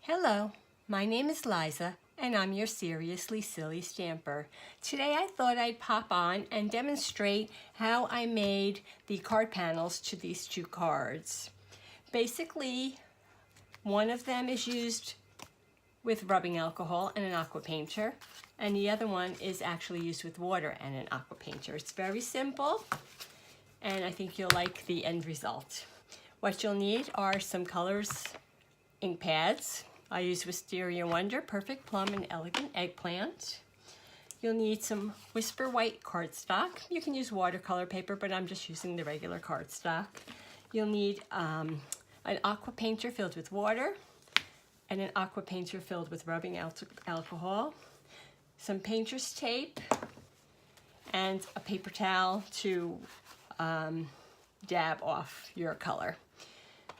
Hello, my name is Liza and I'm your Seriously Silly Stamper. Today I thought I'd pop on and demonstrate how I made the card panels to these two cards. Basically, one of them is used with rubbing alcohol and an aqua painter, and the other one is actually used with water and an aqua painter. It's very simple, and I think you'll like the end result. What you'll need are some colors, ink pads. I use Wisteria Wonder, Perfect Plum, and Elegant Eggplant. You'll need some Whisper White cardstock. You can use watercolor paper, but I'm just using the regular cardstock. You'll need an aqua painter filled with water and an aqua painter filled with rubbing alcohol, some painter's tape, and a paper towel to dab off your color.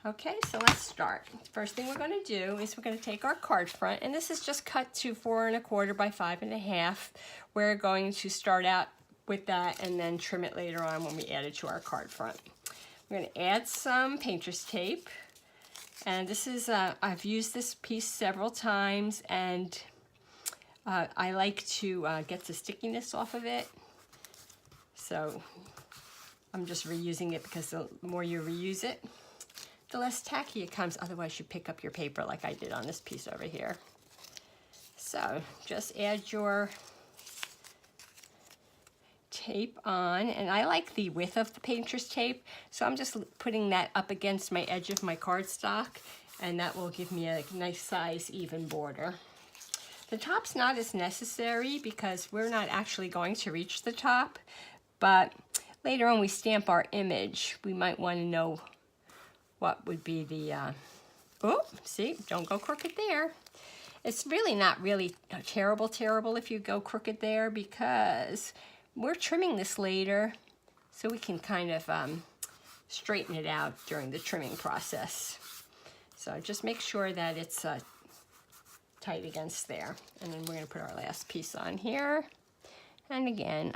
Okay, so let's start. First thing we're going to do is we're going to take our card front, and this is just cut to 4 1/4 by 5 1/2. We're going to start out with that and then trim it later on when we add it to our card front. We're going to add some painter's tape, and this is, I've used this piece several times, and I like to get the stickiness off of it. So I'm just reusing it because the more you reuse it, the less tacky it comes. Otherwise you pick up your paper like I did on this piece over here. So just add your tape on, and I like the width of the painter's tape, so I'm just putting that up against my edge of my cardstock, and that will give me a nice size even border. The top's not as necessary because we're not actually going to reach the top, but later on we stamp our image, we might want to know what would be the, oh, see, don't go crooked there. It's really not really terrible if you go crooked there, because we're trimming this later, so we can kind of straighten it out during the trimming process. So just make sure that it's tight against there. And then we're going to put our last piece on here. And again,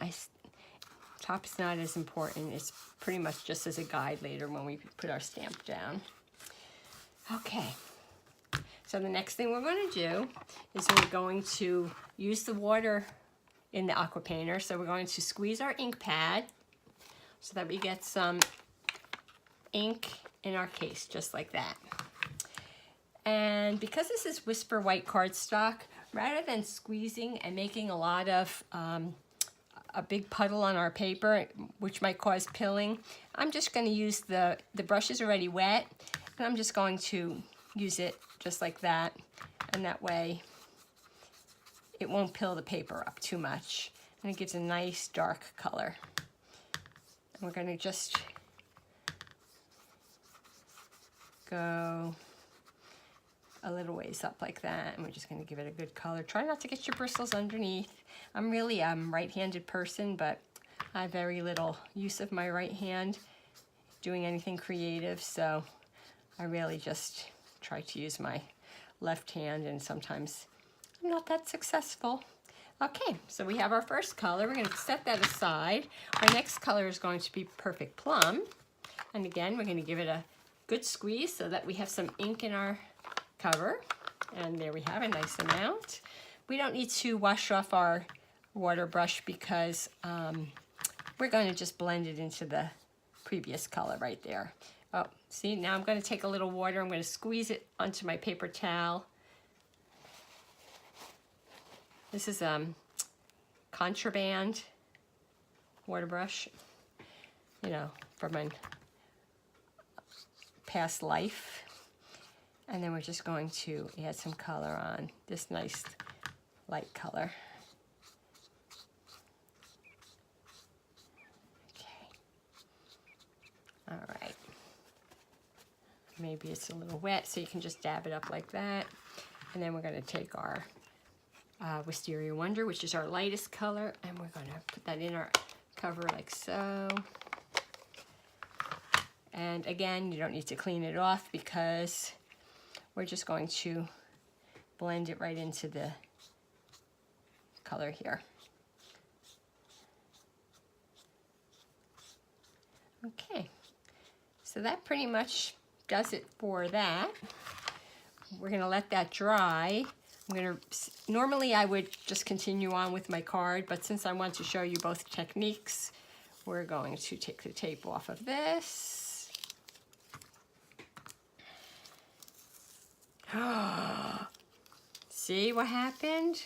top is not as important. It's pretty much just as a guide later when we put our stamp down. Okay, so the next thing we're going to do is we're going to use the water in the aqua painter. So we're going to squeeze our ink pad so that we get some ink in our case, just like that. And because this is Whisper White cardstock, rather than squeezing and making a lot of a big puddle on our paper, which might cause pilling, I'm just going to use the brush is already wet, and I'm just going to use it just like that, and that way it won't pill the paper up too much, and it gives a nice dark color. And we're going to just go a little ways up like that, and we're just going to give it a good color. Try not to get your bristles underneath. I'm really a right-handed person, but I have very little use of my right hand doing anything creative, so I really just try to use my left hand, and sometimes I'm not that successful. Okay, so we have our first color. We're going to set that aside. Our next color is going to be Perfect Plum, and again, we're going to give it a good squeeze so that we have some ink in our cover, and there we have a nice amount. We don't need to wash off our water brush because we're going to just blend it into the previous color right there. Oh, see, now I'm going to take a little water, I'm going to squeeze it onto my paper towel. This is Contraband water brush, you know, from my past life. And then we're just going to add some color on this nice light color. Okay. All right. Maybe it's a little wet, so you can just dab it up like that. And then we're going to take our Wisteria Wonder, which is our lightest color, and we're going to put that in our cover like so. And again, you don't need to clean it off because we're just going to blend it right into the color here. Okay, so that pretty much does it for that. we're gonna let that dry. Normally I would just continue on with my card, but since I want to show you both techniques, we're going to take the tape off of this. See what happened?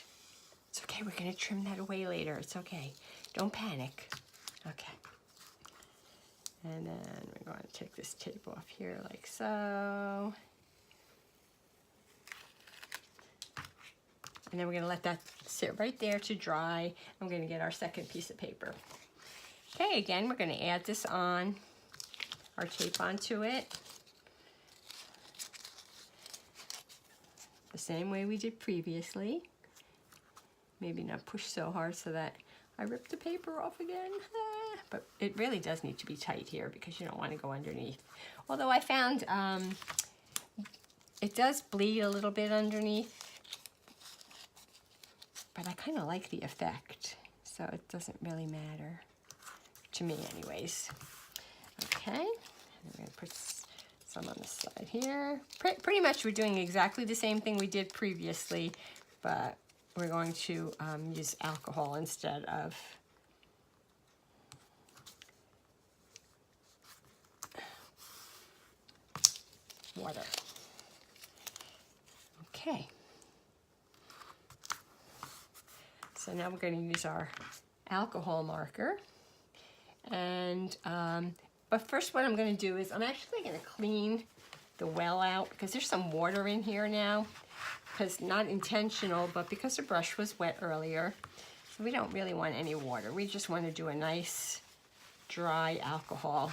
It's okay, we're gonna trim that away later. It's okay, don't panic. Okay. And then we're going to take this tape off here like so. And then we're going to let that sit right there to dry. I'm going to get our second piece of paper. Okay, again, we're going to add this on, our tape onto it. The same way we did previously. Maybe not push so hard so that I ripped the paper off again. But it really does need to be tight here because you don't want to go underneath. Although I found it does bleed a little bit underneath. But I kind of like the effect, so it doesn't really matter, to me anyways. Okay, and I'm going to put some on the side here. Pretty much we're doing exactly the same thing we did previously, but we're going to use alcohol instead of water. Okay. So now we're going to use our alcohol marker. And, but first what I'm going to do is I'm actually going to clean the well out because there's some water in here now. Because not intentional, but because the brush was wet earlier. So we don't really want any water. We just want to do a nice dry alcohol.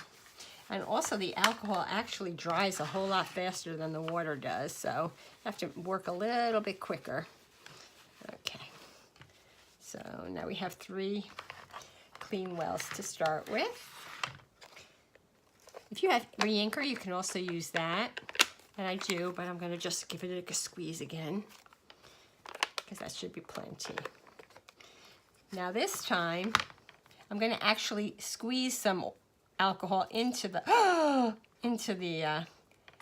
And also the alcohol actually dries a whole lot faster than the water does. So you have to work a little bit quicker. Okay. So now we have 3 clean wells to start with. If you have re-inker, you can also use that. And I do, but I'm going to just give it a squeeze again because that should be plenty. Now this time, I'm going to actually squeeze some alcohol into the,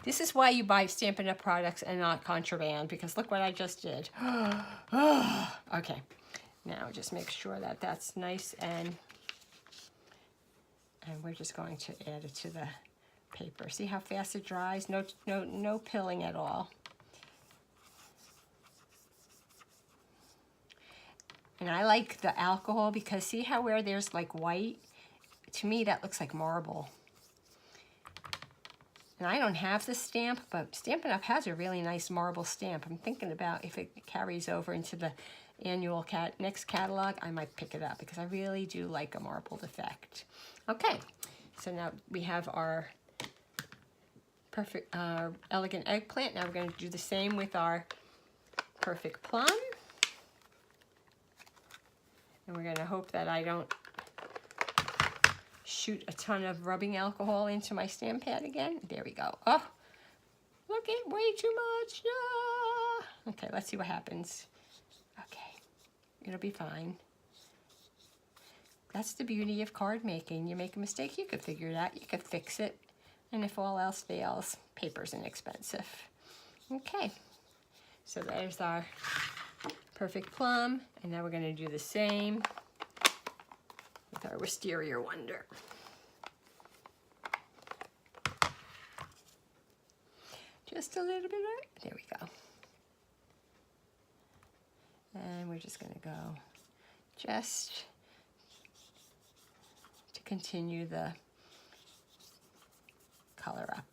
this is why you buy Stampin' Up! Products and not contraband, because look what I just did. Okay. Now just make sure that that's nice and we're just going to add it to the paper. See how fast it dries? No pilling at all. And I like the alcohol because see how where there's like white? To me that looks like marble. And I don't have the stamp, but Stampin' Up! Has a really nice marble stamp. I'm thinking about if it carries over into the annual next catalog, I might pick it up because I really do like a marbled effect. Okay, so now we have our perfect elegant eggplant. Now we're going to do the same with our perfect plum. And we're going to hope that I don't shoot a ton of rubbing alcohol into my stamp pad again. There we go. Oh, look at way too much. No. Okay, let's see what happens. Okay, it'll be fine. That's the beauty of card making. You make a mistake, you could figure it out, you could fix it. And if all else fails, paper's inexpensive. Okay, so there's our perfect plum. And now we're gonna do the same with our Wisteria Wonder. Just a little bit of, there we go. And we're just gonna go just to continue the color up.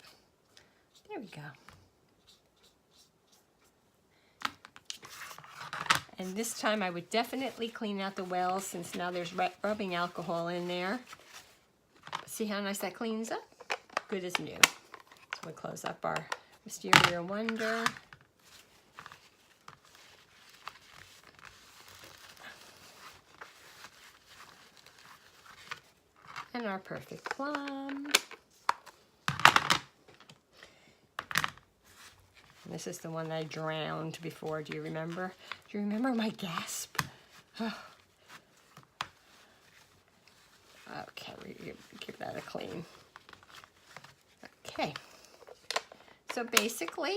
There we go. And this time I would definitely clean out the wells since now there's rubbing alcohol in there. See how nice that cleans up? Good as new. So we'll close up our Wisteria Wonder. And our perfect plum. And this is the one I drowned before. Do you remember? Do you remember my gasp? Oh. Okay, we give that a clean. Okay. So basically,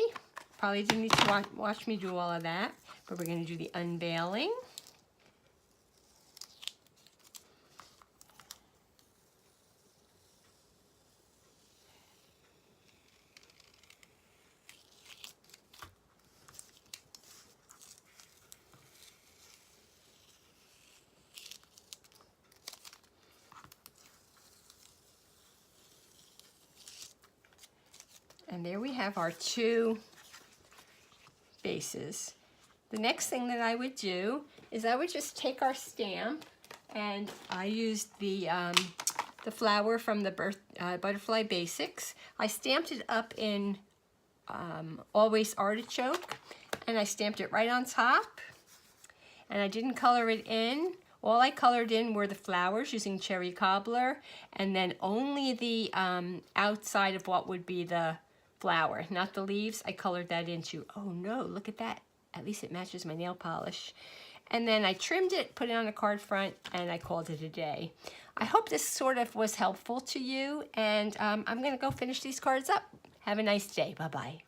Probably didn't need to watch me do all of that, but we're going to do the unveiling. And there we have our 2 bases. The next thing that I would do is I would just take our stamp, and I used the flower from the Butterfly Basics. I stamped it up in Always Artichoke, and I stamped it right on top, and I didn't color it in. All I colored in were the flowers using Cherry Cobbler, and then only the outside of what would be the flower, not the leaves. I colored that into. Oh no, look at that. At least it matches my nail polish. And then I trimmed it, put it on a card front, and I called it a day. I hope this sort of was helpful to you, and I'm going to go finish these cards up. Have a nice day. Bye-bye.